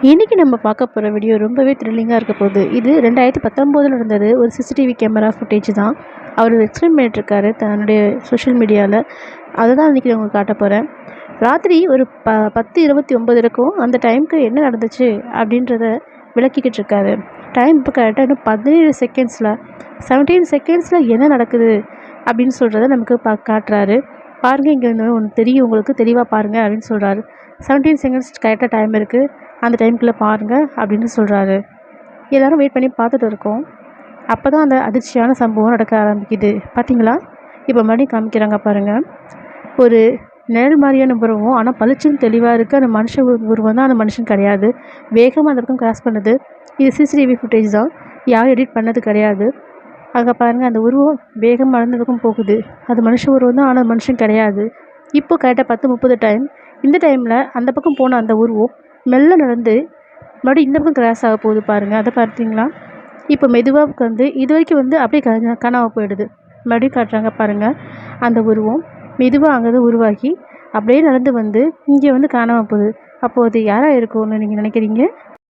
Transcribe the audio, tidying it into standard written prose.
இன்னைக்கு நம்ம பார்க்க போகிற வீடியோ ரொம்பவே த்ரில்லிங்காக இருக்க போகுது. இது 2019 நடந்தது. ஒரு சிசிடிவி கேமரா ஃபுட்டேஜ் தான். அவர் எக்ஸ்பிளைன் பண்ணிட்டுருக்காரு தன்னுடைய சோஷியல் மீடியாவில். அதை தான் இன்றைக்கி நான் உங்களுக்கு காட்ட போகிறேன். ராத்திரி ஒரு 10:29 இருக்கும். அந்த டைமுக்கு என்ன நடந்துச்சு அப்படின்றத விளக்கிக்கிட்டு இருக்காரு. டைம் இப்போ கரெக்டாக இன்னும் 17 செகண்ட்ஸில் 17 செகண்ட்ஸில் என்ன நடக்குது அப்படின்னு சொல்கிறத நமக்கு காட்டுறாரு. பாருங்கள், இங்கே ஒன்று தெரியும் உங்களுக்கு, தெளிவாக பாருங்கள் அப்படின்னு சொல்கிறாரு. 17 செகண்ட்ஸ் கரெக்டாக டைம் இருக்குது, அந்த டைமுக்குள்ளே பாருங்கள் அப்படின்னு சொல்கிறாரு. எல்லோரும் வெயிட் பண்ணி பார்த்துட்டு இருக்கோம். அப்போ தான் அந்த அதிர்ச்சியான சம்பவம் நடக்க ஆரம்பிக்குது. பார்த்தீங்களா? இப்போ மறுபடியும் காமிக்கிறாங்க பாருங்கள். ஒரு நிழல் மாதிரியான உருவம், ஆனால் பளிச்சுன்னு தெளிவாக இருக்குது. அந்த மனுஷன் உருவம் தான், அந்த மனுஷன் கிடையாது. வேகமாக அந்த பக்கம் கிராஸ் பண்ணுது. இது சிசிடிவி ஃபுட்டேஜ் தான், யாரும் எடிட் பண்ணது கிடையாது. அங்கே பாருங்கள், அந்த உருவம் வேகமாக அந்த பக்கம் போகுது. அது மனுஷ உருவம் தான், ஆனால் மனுஷன் கிடையாது. இப்போ கரெக்டாக 10:30 டைம். இந்த டைமில் அந்த பக்கம் போன அந்த உருவம் மெல்ல நடந்து மறுபடியும் இந்த பக்கம் கிராஸ் ஆக போகுது பாருங்கள். அதை பார்த்தீங்களா? இப்போ மெதுவாக வந்து இது வரைக்கும் வந்து அப்படியே காணாமல் போயிடுது. மறுபடியும் காட்டுறாங்க பாருங்கள். அந்த உருவம் மெதுவாக அங்கே உருவாகி அப்படியே நடந்து வந்து இங்கே வந்து காணாமல் போகுது. அப்போது அது யாராக இருக்கும்னு நீங்கள் நினைக்கிறீங்க?